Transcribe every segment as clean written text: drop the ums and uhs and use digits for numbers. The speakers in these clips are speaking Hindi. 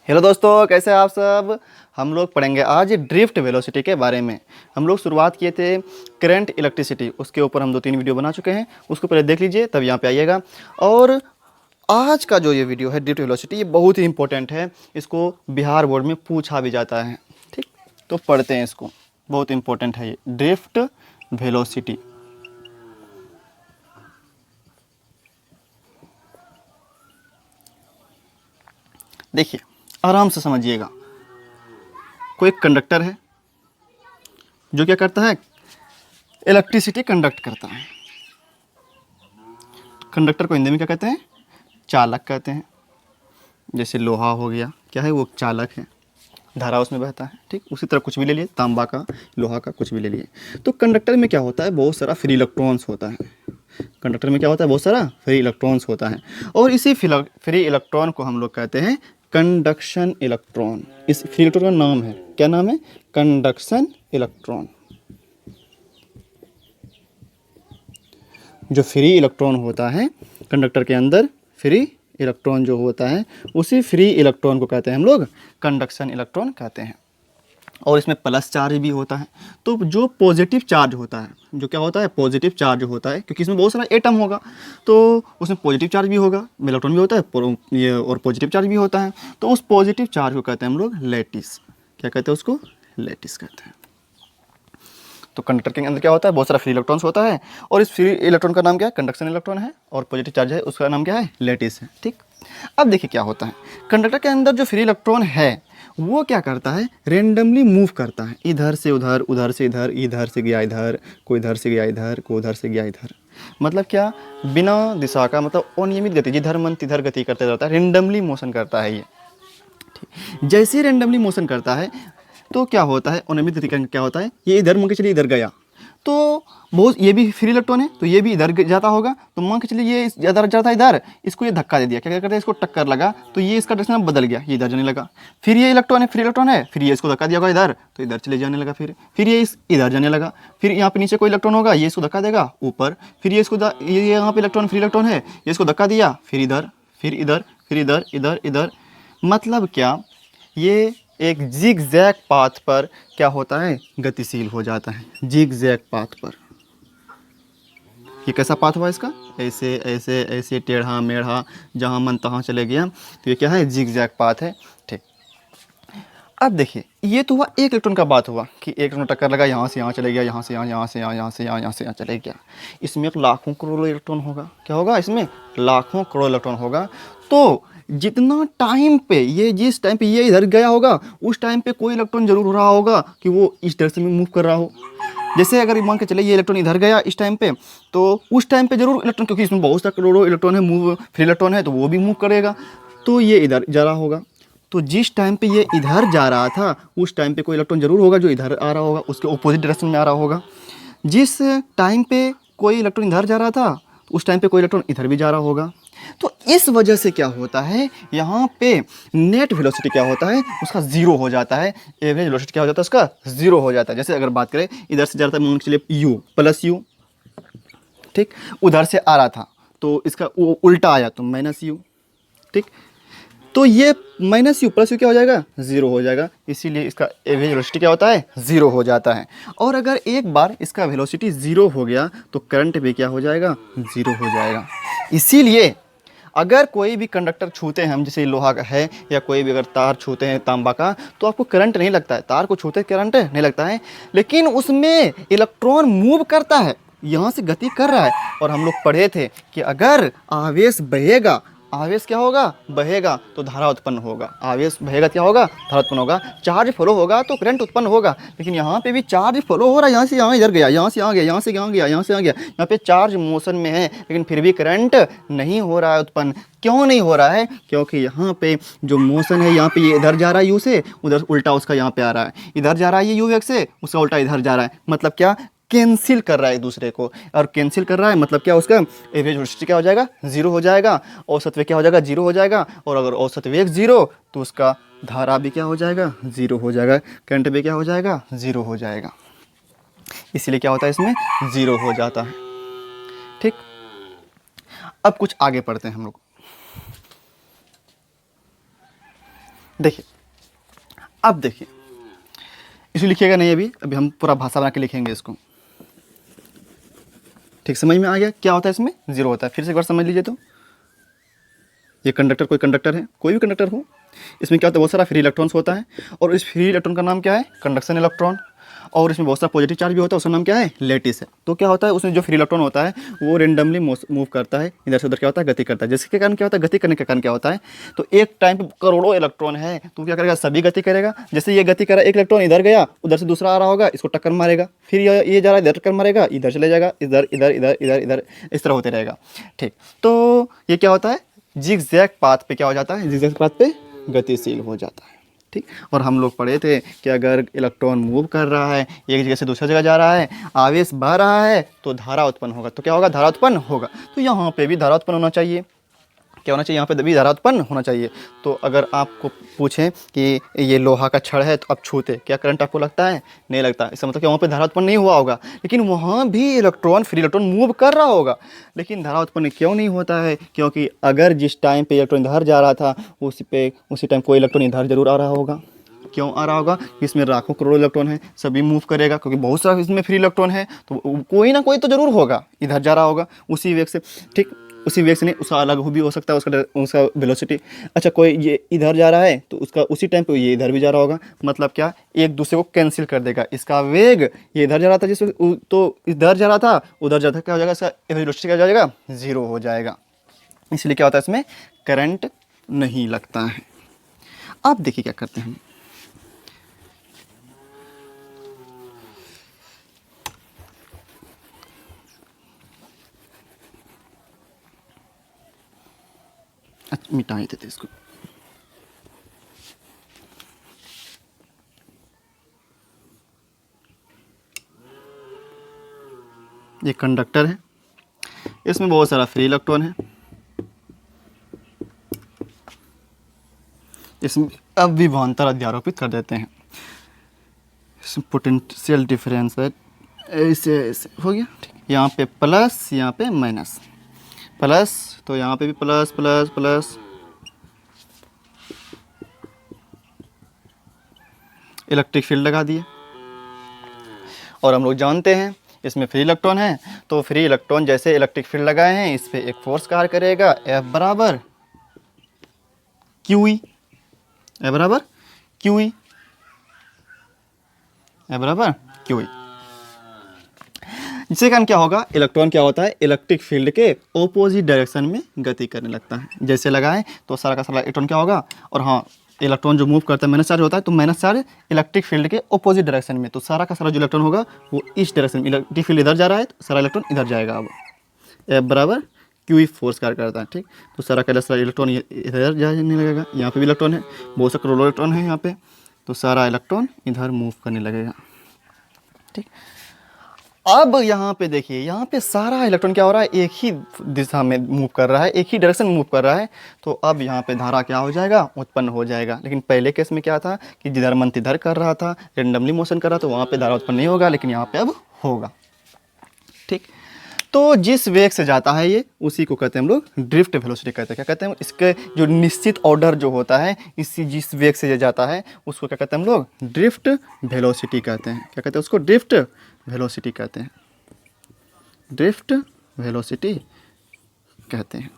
हेलो दोस्तों, कैसे हैं आप सब। हम लोग पढ़ेंगे आज ड्रिफ्ट वेलोसिटी के बारे में। हम लोग शुरुआत किए थे करंट इलेक्ट्रिसिटी, उसके ऊपर हम 2-3 वीडियो बना चुके हैं, उसको पहले देख लीजिए तब यहाँ पे आइएगा। और आज का जो ये वीडियो है ड्रिफ्ट वेलोसिटी, ये बहुत ही इंपॉर्टेंट है। इसको बिहार बोर्ड में पूछा भी जाता है। ठीक, तो पढ़ते हैं इसको, बहुत इंपॉर्टेंट है ये ड्रिफ्ट वेलोसिटी। देखिए, आराम से समझिएगा। कोई कंडक्टर है जो क्या करता है, इलेक्ट्रिसिटी कंडक्ट करता है। कंडक्टर को हिंदी में क्या कहते हैं, चालक कहते हैं। जैसे लोहा हो गया, क्या है वो चालक है, धारा उसमें बहता है। ठीक, उसी तरह कुछ भी ले लिए, तांबा का, लोहा का, कुछ भी ले लिए। तो कंडक्टर में क्या होता है, बहुत सारा फ्री इलेक्ट्रॉन्स होता है। कंडक्टर में क्या होता है, बहुत सारा फ्री इलेक्ट्रॉन्स होता है। और इसी फ्री इलेक्ट्रॉन को हम लोग कहते हैं कंडक्शन इलेक्ट्रॉन। इस फ्री इलेक्ट्रॉन का नाम है, क्या नाम है, कंडक्शन इलेक्ट्रॉन। जो फ्री इलेक्ट्रॉन होता है कंडक्टर के अंदर, फ्री इलेक्ट्रॉन जो होता है, उसी फ्री इलेक्ट्रॉन को कहते हैं हम लोग कंडक्शन इलेक्ट्रॉन कहते हैं। और इसमें प्लस चार्ज भी होता है। तो जो पॉजिटिव चार्ज होता है, जो क्या होता है, पॉजिटिव चार्ज होता है, क्योंकि इसमें बहुत सारा एटम होगा तो उसमें पॉजिटिव चार्ज भी होगा, इलेक्ट्रॉन भी होता है ये, और पॉजिटिव चार्ज भी होता है। तो उस पॉजिटिव चार्ज को कहते हैं हम लोग लैटिस। क्या कहते हैं उसको, लैटिस कहते हैं। तो कंडक्टर के अंदर क्या होता है, बहुत सारा फ्री इलेक्ट्रॉन्स होता है। और इस फ्री इलेक्ट्रॉन का नाम क्या है, कंडक्शन इलेक्ट्रॉन है। और पॉजिटिव चार्ज है, उसका नाम क्या है, लैटिस है। ठीक, अब देखिए क्या होता है, कंडक्टर के अंदर जो फ्री इलेक्ट्रॉन है वो क्या करता है, रेंडमली मूव करता है, इधर से उधर, उधर से इधर, इधर से गया इधर, कोई इधर से गया इधर, कोई उधर से गया इधर। मतलब क्या, बिना दिशा का, मतलब अनियमित गति, जिधर मन तिधर गति करते रहता है, रेंडमली मोशन करता है ये। जैसे ही रेंडमली मोशन करता है तो क्या होता है, अनियमित गति का क्या होता है, ये इधर मान के चलिए इधर गया तो बहुत, ये भी फ्री इलेक्ट्रॉन है तो ये भी इधर जाता होगा। तो मान के चलिए ये इधर जाता है इधर, इसको ये धक्का दे दिया, क्या करते हैं, इसको टक्कर लगा तो ये इसका डायरेक्शन बदल गया, ये इधर जाने लगा। फिर ये इलेक्ट्रॉन है, फ्री इलेक्ट्रॉन है, फिर ये इसको धक्का दिया होगा इधर तो इधर चले जाने लगा। फिर ये इधर जाने लगा। फिर यहाँ पे नीचे कोई इलेक्ट्रॉन होगा, ये इसको धक्का देगा ऊपर। फिर ये इसको ये यहाँ पे इलेक्ट्रॉन, फ्री इलेक्ट्रॉन है, ये इसको धक्का दिया, फिर इधर, फिर इधर, फिर इधर, इधर, इधर। मतलब क्या, ये एक जिग जैग पाथ पर क्या होता है, गतिशील हो जाता है, जिग जैग पाथ पर। ये कैसा पाथ हुआ इसका, ऐसे ऐसे ऐसे, टेढ़ा मेढ़ा, जहाँ मन तहाँ चले गया। तो ये क्या है, जिग जैग पाथ है। ठीक, अब देखिए, ये तो हुआ एक इलेक्ट्रॉन का बात हुआ कि एक इलेक्ट्रॉन टक्कर लगा, यहाँ से यहाँ चले गया, यहाँ से यहाँ, यहाँ से यहाँ, यहाँ से यहाँ, यहाँ से यहाँ चले गया। इसमें एक लाखों करोड़ों इलेक्ट्रॉन होगा, क्या होगा इसमें, लाखों करोड़ इलेक्ट्रॉन होगा। तो जितना टाइम पे ये, जिस टाइम पे ये इधर गया होगा, उस टाइम पे कोई इलेक्ट्रॉन जरूर हो रहा होगा कि वो इस डायरेक्शन में मूव कर रहा हो। जैसे अगर मान के चले ये इलेक्ट्रॉन इधर गया इस टाइम पे, तो उस टाइम पे जरूर इलेक्ट्रॉन, क्योंकि इसमें बहुत सारे करोड़ों इलेक्ट्रॉन है, मूव फ्री इलेक्ट्रॉन है, तो वो भी मूव करेगा। तो ये इधर जा रहा होगा। तो जिस टाइम पे ये इधर जा रहा था, उस टाइम पे कोई इलेक्ट्रॉन जरूर होगा जो इधर आ रहा होगा, उसके ऑपोजिट डायरेक्शन में आ रहा होगा। जिस टाइम पे कोई इलेक्ट्रॉन इधर जा रहा था, उस टाइम पे कोई इलेक्ट्रॉन इधर भी जा रहा होगा। तो इस वजह से क्या होता है, यहाँ पे नेट वेलोसिटी क्या होता है, उसका जीरो हो जाता है। एवरेज वेलोसिटी क्या हो जाता है, उसका जीरो हो जाता है। जैसे अगर बात करें, इधर से जा रहा था, मान के चलिए यू प्लस यू, ठीक, उधर से आ रहा था तो इसका वो उल्टा आया तो माइनस यू। ठीक, तो ये माइनस यू प्लस यू क्या हो जाएगा, जीरो हो जाएगा। इसीलिए इसका एवरेज वेलोसिटी क्या होता है, जीरो हो जाता है। और अगर एक बार इसका वेलोसिटी जीरो हो गया तो करंट भी क्या हो जाएगा, जीरो हो जाएगा। इसीलिए अगर कोई भी कंडक्टर छूते हैं हम, जैसे लोहा का है, या कोई भी अगर तार छूते हैं तांबा का, तो आपको करंट नहीं लगता है। तार को छूते करंट नहीं लगता है, लेकिन उसमें इलेक्ट्रॉन मूव करता है, यहाँ से गति कर रहा है। और हम लोग पढ़े थे कि अगर आवेश बहेगा, आवेश क्या होगा, बहेगा तो धारा उत्पन्न होगा। आवेश बहेगा क्या होगा, धारा उत्पन्न होगा। चार्ज फ्लो होगा तो करंट उत्पन्न होगा। लेकिन यहाँ पे भी चार्ज फ्लो हो रहा है, यहाँ से यहाँ इधर गया, यहाँ से यहाँ गया, यहाँ से यहाँ गया, यहाँ से यहाँ गया। यहाँ पे चार्ज मोशन में है, लेकिन फिर भी करंट नहीं हो रहा है उत्पन्न। क्यों नहीं हो रहा है, क्योंकि यहाँ पे जो मोशन है, यहाँ पे ये इधर जा रहा है यू से, उधर उल्टा उसका यहाँ पे आ रहा है। इधर जा रहा है ये यू वेग से, उसका उल्टा इधर जा रहा है। मतलब क्या, कैंसिल कर रहा है एक दूसरे को। और कैंसिल कर रहा है मतलब क्या, उसका एवरेज वेलोसिटी क्या हो जाएगा, जीरो हो जाएगा। औसत वेग क्या हो जाएगा, जीरो हो जाएगा। और अगर औसत वेग जीरो तो उसका धारा भी क्या हो जाएगा, जीरो हो जाएगा। करंट भी क्या हो जाएगा, जीरो हो जाएगा। इसलिए क्या होता है, इसमें जीरो हो जाता है। ठीक, अब कुछ आगे पढ़ते हैं हम लोग। देखिए, अब देखिए, इसको लिखिएगा नहीं अभी हम पूरा भाषा बना के लिखेंगे इसको। ठीक, समझ में आ गया क्या होता है इसमें? जीरो होता है। फिर से एक बार समझ लीजिए। तो ये कंडक्टर, कोई कंडक्टर है, कोई भी कंडक्टर हो, इसमें क्या होता है, बहुत सारा फ्री इलेक्ट्रॉन्स होता है, और इस फ्री इलेक्ट्रॉन का नाम क्या है? Conduction electron. और इसमें बहुत सारा पॉजिटिव चार्ज भी होता है, उसका नाम क्या है? लैटिस है। तो क्या होता है, उसमें जो फ्री इलेक्ट्रॉन होता है वो रेंडमली मूव करता है, इधर से उधर क्या होता है, गति करता है। जिसके कारण क्या होता है, गति करने के कारण क्या होता है, तो एक टाइम पे करोड़ों इलेक्ट्रॉन है, तो क्या करेगा, सभी गति करेगा। जैसे ये गति करा, एक इलेक्ट्रॉन इधर गया, उधर से दूसरा आ रहा होगा, इसको टक्कर मारेगा, फिर ये जा रहा है, इधर टक्कर मारेगा, इधर चले जाएगा, इधर इधर इधर इधर इधर, इस तरह होते रहेगा। ठीक, तो ये क्या होता है, जिगजैग पाथ पे क्या हो जाता है, जिगजैग पाथ पे गतिशील हो जाता है। ठीक, और हम लोग पढ़े थे कि अगर इलेक्ट्रॉन मूव कर रहा है, एक जगह से दूसरी जगह जा रहा है, आवेश बह रहा है, तो धारा उत्पन्न होगा। तो क्या होगा, धारा उत्पन्न होगा। तो यहाँ पे भी धारा उत्पन्न होना चाहिए। क्या होना चाहिए, यहाँ पे भी धारा उत्पन्न होना चाहिए। तो अगर आपको पूछें कि ये लोहा का छड़ है, तो आप छूते, क्या करंट आपको लगता है? नहीं लगता। इसका मतलब कि वहाँ पे धारा उत्पन्न नहीं हुआ होगा, लेकिन वहाँ भी इलेक्ट्रॉन, फ्री इलेक्ट्रॉन मूव कर रहा होगा, लेकिन धारा उत्पन्न क्यों नहीं होता है? क्योंकि अगर जिस टाइम पे इलेक्ट्रॉन इधर जा रहा था, उसी टाइम कोई इलेक्ट्रॉन इधर जरूर आ रहा होगा। क्यों आ रहा होगा? इसमें लाखों करोड़ों इलेक्ट्रॉन है, सभी मूव करेगा, क्योंकि बहुत सारा इसमें फ्री इलेक्ट्रॉन है, तो कोई ना कोई तो जरूर होगा, इधर जा रहा होगा उसी वेग से। ठीक, उसी वेग से नहीं, उसका अलग भी हो सकता है, उसका वेलोसिटी। अच्छा, कोई ये इधर जा रहा है, तो उसका उसी टाइम पे ये इधर भी जा रहा होगा। मतलब क्या, एक दूसरे को कैंसिल कर देगा। इसका वेग ये इधर जा रहा था, तो इधर जा रहा था, उधर जाता, क्या हो जाएगा, इसका वेलोसिटी क्या हो जाएगा, जीरो हो जाएगा। इसलिए क्या होता है, इसमें करंट नहीं लगता है। अब देखिए क्या करते हैं हम। अच्छा, मिटा ही देते इसको। ये कंडक्टर है, इसमें बहुत सारा फ्री इलेक्ट्रॉन है। इसमें अब विभवांतर अध्यारोपित कर देते हैं। इसमें पोटेंशियल डिफरेंस है, ऐसे ऐसे हो गया। ठीक, यहाँ पे प्लस, यहाँ पे माइनस, प्लस, तो यहाँ पे भी plus plus plus, electric field लगा दिए। और हम लोग जानते हैं इसमें फ्री इलेक्ट्रॉन है, तो फ्री इलेक्ट्रॉन जैसे इलेक्ट्रिक फील्ड लगाए हैं, इस पे एक फोर्स कार्य करेगा, F बराबर QE, F बराबर QE, F बराबर QE। जिसके कारण क्या होगा, इलेक्ट्रॉन क्या होता है, इलेक्ट्रिक फील्ड के ऑपोजिट डायरेक्शन में गति करने लगता है। जैसे लगाएं तो सारा का सारा इलेक्ट्रॉन क्या होगा, और हाँ, इलेक्ट्रॉन जो मूव करता है माइनस चार्ज होता है, तो माइनस चार्ज इलेक्ट्रिक फील्ड के ऑपोजिट डायरेक्शन में, तो सारा का सारा जो इलेक्ट्रॉन होगा वो इस डायरेक्शन में, इलेक्ट्रिक फील्ड इधर जा रहा है, तो सारा इलेक्ट्रॉन इधर जाएगा। अब F बराबर QE फोर्स कार्य करता है। ठीक, तो सारा का सारा इलेक्ट्रॉन इधर जाने लगेगा। यहाँ पे भी इलेक्ट्रॉन है, बहुत सारे करोड़ों इलेक्ट्रॉन है यहाँ पे, तो सारा इलेक्ट्रॉन इधर मूव करने लगेगा। ठीक, अब यहाँ पे देखिए, यहाँ पे सारा इलेक्ट्रॉन क्या हो रहा है, एक ही दिशा में मूव कर रहा है, एक ही डायरेक्शन में मूव कर रहा है। तो अब यहाँ पे धारा क्या हो जाएगा, उत्पन्न हो जाएगा। लेकिन पहले केस में क्या था कि जिधर मन तिधर कर रहा था, रेंडमली मोशन कर रहा था, तो वहाँ पे धारा उत्पन्न नहीं होगा, लेकिन यहाँ पे अब होगा। ठीक, तो जिस वेग से जाता है ये, उसी को कहते हैं हम लोग ड्रिफ्ट वेलोसिटी कहते हैं। क्या कहते हैं, इसके जो निश्चित ऑर्डर जो होता है, इसी जिस वेग से ये जाता है, उसको क्या कहते हैं हम लोग, ड्रिफ्ट वेलोसिटी कहते हैं। क्या कहते हैं उसको, ड्रिफ्ट वेलोसिटी कहते हैं, ड्रिफ्ट वेलोसिटी कहते हैं।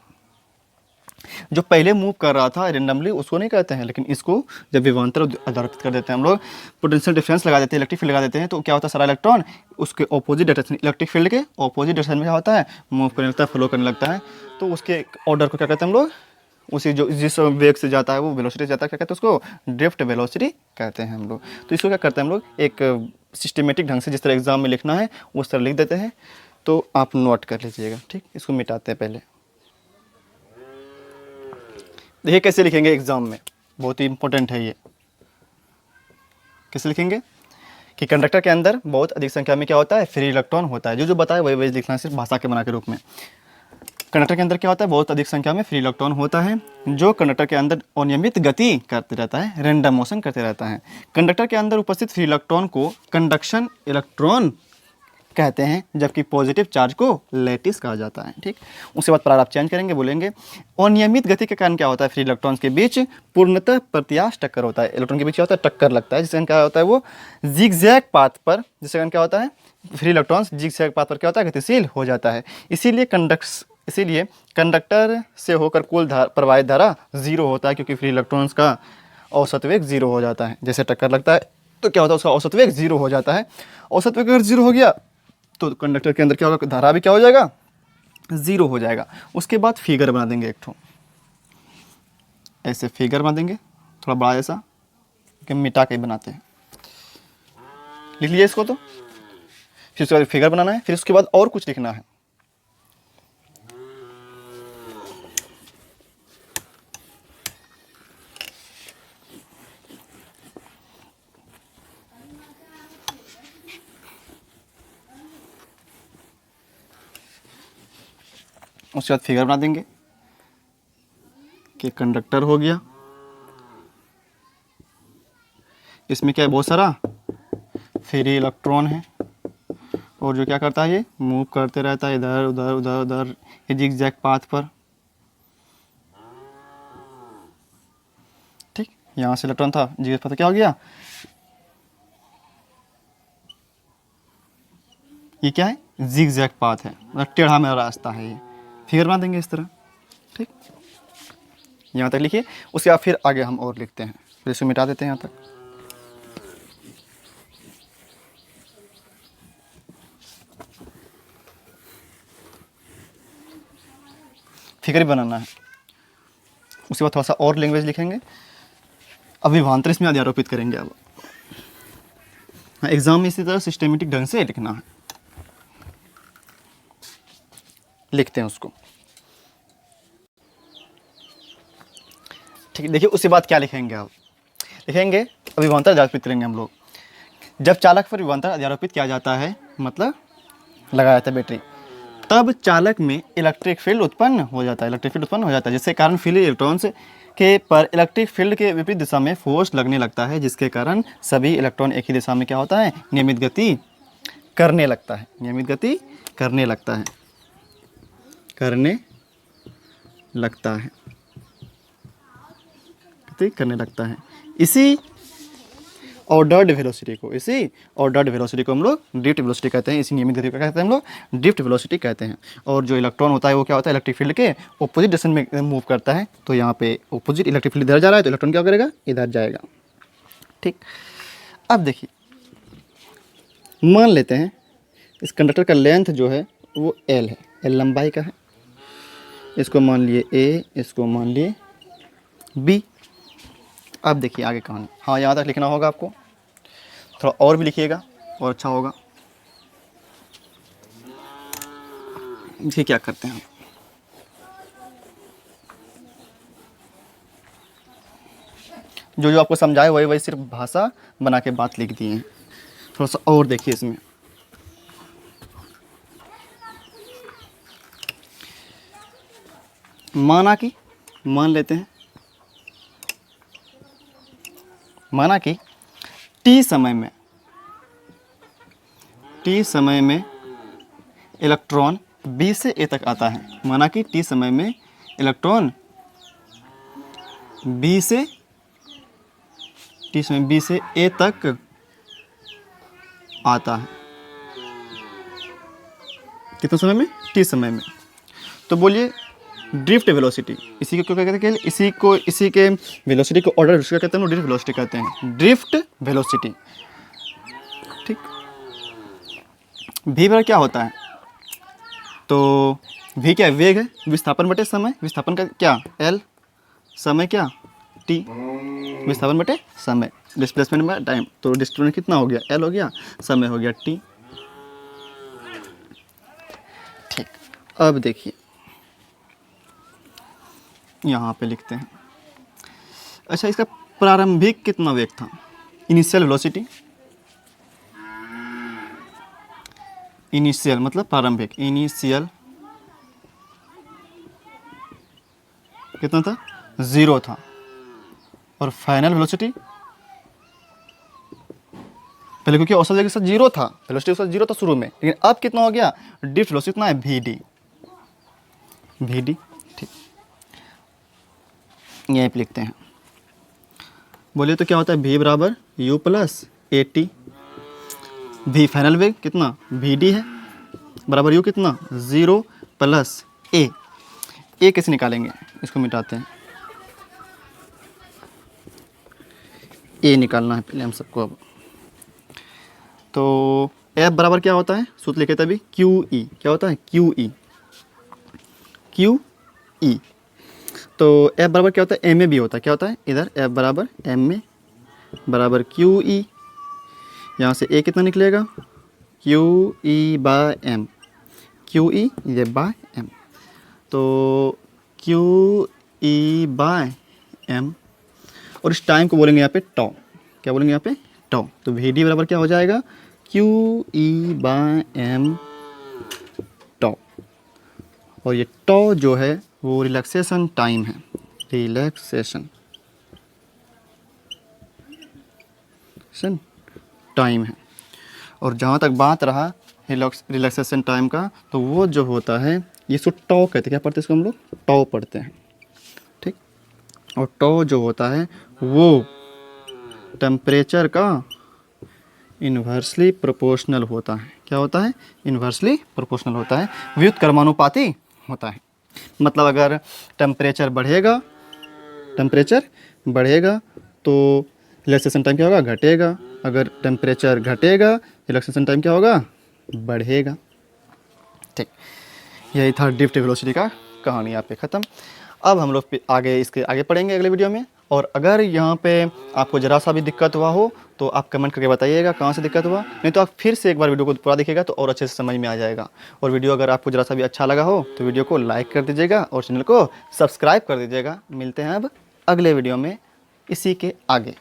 जो पहले मूव कर रहा था रेंडमली, उसको नहीं कहते हैं, लेकिन इसको जब विभवांतर आधारित कर देते हैं हम लोग, पोटेंशियल डिफरेंस लगा देते हैं, इलेक्ट्रिक फील्ड लगा देते हैं, तो क्या होता है, सारा इलेक्ट्रॉन उसके ऑपोजिट डायरेक्शन, इलेक्ट्रिक फील्ड के ऑपोजिट डायरेक्शन में क्या होता है, मूव करने लगता है, फ्लो करने लगता है। तो उसके ऑर्डर को क्या कहते हैं हम लोग, उसी जो जिस वेग से जाता है वो वेलोसिटी जाता है, क्या कहते हैं उसको, ड्रिफ्ट वेलोसिटी कहते हैं हम लोग। तो इसको क्या करते हैं हम लोग, एक सिस्टमेटिक ढंग से जिस तरह एग्जाम में लिखना है उस तरह लिख देते हैं। तो आप नोट कर लीजिएगा। ठीक, इसको मिटाते हैं पहले। देखिए कैसे लिखेंगे एग्जाम में, बहुत ही इंपॉर्टेंट है ये। कैसे लिखेंगे कि कंडक्टर के अंदर बहुत अधिक संख्या में क्या होता है, फ्री इलेक्ट्रॉन होता है। जो बताया वही लिखना है, सिर्फ भाषा के बना के रूप में। कंडक्टर के अंदर क्या होता है, बहुत अधिक संख्या में फ्री इलेक्ट्रॉन होता है, जो कंडक्टर के अंदर अनियमित गति करते रहता है, रैंडम मोशन करते रहता है। कंडक्टर के अंदर उपस्थित फ्री इलेक्ट्रॉन को कंडक्शन इलेक्ट्रॉन कहते हैं, जबकि पॉजिटिव चार्ज को लैटिस कहा जाता है। ठीक, उसके बाद पैराग्राफ चेंज करेंगे, बोलेंगे अनियमित गति के कारण क्या होता है, फ्री इलेक्ट्रॉन्स के बीच पूर्णतः प्रत्याश टक्कर होता है। इलेक्ट्रॉन के बीच क्या होता है, टक्कर लगता है, जिससे क्या होता है वो जिगजैग पाथ पर, जिससे कारण क्या होता है फ्री इलेक्ट्रॉन्स जिगजैग पाथ पर क्या होता है गतिशील हो जाता है। इसीलिए कंडक्टर से होकर कुल प्रवाहित धारा जीरो होता है, क्योंकि फ्री इलेक्ट्रॉन्स का औसत वेग जीरो हो जाता है। जैसे टक्कर लगता है तो क्या होता है, उसका औसत वेग जीरो हो जाता है। औसत वेग अगर जीरो हो गया तो कंडक्टर के अंदर क्या होगा, धारा भी क्या हो जाएगा, जीरो हो जाएगा। उसके बाद फिगर बना देंगे एक ठो, ऐसे फिगर बना देंगे थोड़ा बड़ा ऐसा, कि मिटा के बनाते हैं। लिख लीजिए इसको। तो फिर उसके बाद फिगर बनाना है, फिर उसके बाद और कुछ लिखना है। उसके बाद फिगर बना देंगे कि कंडक्टर हो गया, इसमें क्या है बहुत सारा फ्री इलेक्ट्रॉन है, और जो क्या करता है ये मूव करते रहता है इधर उधर उधर उधर जिगजैग पाथ पर। ठीक, यहाँ से इलेक्ट्रॉन था, जिगजैग पाथ क्या हो गया, ये क्या है जिगजैग पाथ है, मतलब टेढ़ा मेढ़ा रास्ता है ये। फिगर बना देंगे इस तरह। ठीक, यहाँ तक लिखिए। उसके बाद फिर आगे हम और लिखते हैं, फिर इसको मिटा देते हैं यहाँ तक। फिगर ही बनाना है। उसके बाद थोड़ा सा और लैंग्वेज लिखेंगे, अभिभांतर इसमें अध्यारोपित करेंगे। अब एग्जाम में इसी तरह सिस्टेमेटिक ढंग से लिखना है। लिखते हैं उसको। ठीक है, देखिए उसके बाद क्या लिखेंगे। अब लिखेंगे अभिभांतर अध्यारोपित करेंगे हम लोग। जब चालक पर विभवांतर अध्यारोपित किया जाता है, मतलब लगाया जाता है बैटरी, तब चालक में इलेक्ट्रिक फील्ड उत्पन्न हो जाता है, जिसके कारण फ्री इलेक्ट्रॉन्स के पर इलेक्ट्रिक फील्ड के विपरीत दिशा में फोर्स लगने लगता है, जिसके कारण सभी इलेक्ट्रॉन एक ही दिशा में क्या होता है, नियमित गति करने लगता है, इसी ऑर्डर्ड वेलोसिटी को हम लोग ड्रिफ्ट वेलोसिटी कहते हैं। इसी नियमित गति को कहते हैं हम लोग ड्रिफ्ट वेलोसिटी कहते हैं। और जो इलेक्ट्रॉन होता है वो क्या होता है, इलेक्ट्रिक फील्ड के ऑपोजिट डायरेक्शन में मूव करता है। तो यहाँ पे ऑपोजिट इलेक्ट्रिक फील्ड इधर जा रहा है, तो इलेक्ट्रॉन क्या करेगा, इधर जाएगा। ठीक, अब देखिए मान लेते हैं इस कंडक्टर का लेंथ जो है वो L है, L लंबाई का है। इसको मान लिए A, इसको मान लिए B। अब देखिए आगे कहानी, हाँ यहाँ तक लिखना होगा आपको, थोड़ा और भी लिखिएगा और अच्छा होगा। देखिए क्या करते हैं, जो जो आपको समझाए वही वही सिर्फ भाषा बना के बात लिख दिए हैं। थोड़ा सा और देखिए इसमें, मान लेते हैं टी समय में इलेक्ट्रॉन B से A तक आता है। माना कि टी समय में इलेक्ट्रॉन B से A तक आता है। कितने समय में, टी समय में। तो बोलिए ड्रिफ्ट वेलोसिटी, इसी को क्या कहते हैं, इसी के वेलोसिटी को ऑर्डर क्या कहते हैं, ड्रिफ्ट वेलोसिटी कहते हैं, ड्रिफ्ट वेलोसिटी। ठीक, v पर क्या होता है, तो v क्या है, वेग है, विस्थापन बटे समय, विस्थापन का क्या L, समय क्या t, विस्थापन बटे समय, डिस्प्लेसमेंट में टाइम, तो डिस्प्लेसमेंट कितना हो गया, L हो गया, समय हो गया t। ठीक, अब देखिए यहाँ पे लिखते हैं। अच्छा, इसका प्रारंभिक कितना वेग था, इनिशियल वेलोसिटी, इनिशियल मतलब प्रारंभिक, इनिशियल कितना था, 0 था। और फाइनल वेलोसिटी पहले क्योंकि औसत वेग के साथ जीरो था, वेलोसिटी के साथ जीरो था शुरू में, लेकिन अब कितना हो गया, ड्रिफ्ट वेलोसिटी कितना है, वी डी। ठीक, यहीं पे लिखते हैं। बोलिए तो क्या होता है, v बराबर u plus A T. v final वेग कितना, वी डी है, बराबर u कितना, 0 प्लस ए। ए कैसे निकालेंगे, इसको मिटाते हैं, ए निकालना है पहले हम सबको। अब तो F बराबर क्या होता है, सूत्र लिखे तभी, क्यू ई। क्या होता है, क्यू ई। तो F बराबर क्या होता है, एम ए भी होता है। क्या होता है इधर, F बराबर एम ए बराबर क्यू ई। यहाँ से A कितना निकलेगा, Q E by M, Q E ये बाय एम, तो क्यू ई बाय एम। और इस टाइम को बोलेंगे यहाँ पे टॉ। क्या बोलेंगे यहाँ पे, टॉ। तो वी डी बराबर क्या हो जाएगा, क्यू ई बाय एम टॉ। और ये टॉ जो है वो रिलैक्सेशन टाइम है, रिलैक्सेशन टाइम है। और जहाँ तक बात रहा रिलैक्सेशन टाइम का, तो वो जो होता है, ये सो टॉ कहते हैं। क्या पढ़ते हैं इसको हम लोग, टॉ पढ़ते हैं। ठीक, और टॉ जो होता है वो टेम्परेचर का इन्वर्सली प्रोपोर्शनल होता है। क्या होता है, इन्वर्सली प्रोपोर्शनल होता है, व्युत्क्रमानुपाती होता है। मतलब अगर टेम्परेचर बढ़ेगा तो रिलैक्सेशन टाइम क्या होगा, घटेगा। अगर टेम्परेचर घटेगा, रिलैक्सेशन टाइम क्या होगा, बढ़ेगा। ठीक, यही था ड्रिफ्ट वेलोसिटी का कहानी यहाँ पे ख़त्म। अब हम लोग इसके आगे पढ़ेंगे अगले वीडियो में। और अगर यहाँ पे आपको ज़रा सा भी दिक्कत हुआ हो तो आप कमेंट करके बताइएगा कहाँ से दिक्कत हुआ, नहीं तो आप फिर से एक बार वीडियो को पूरा देखिएगा तो और अच्छे से समझ में आ जाएगा। और वीडियो अगर आपको ज़रा सा भी अच्छा लगा हो तो वीडियो को लाइक कर दीजिएगा और चैनल को सब्सक्राइब कर दीजिएगा। मिलते हैं अब अगले वीडियो में इसी के आगे।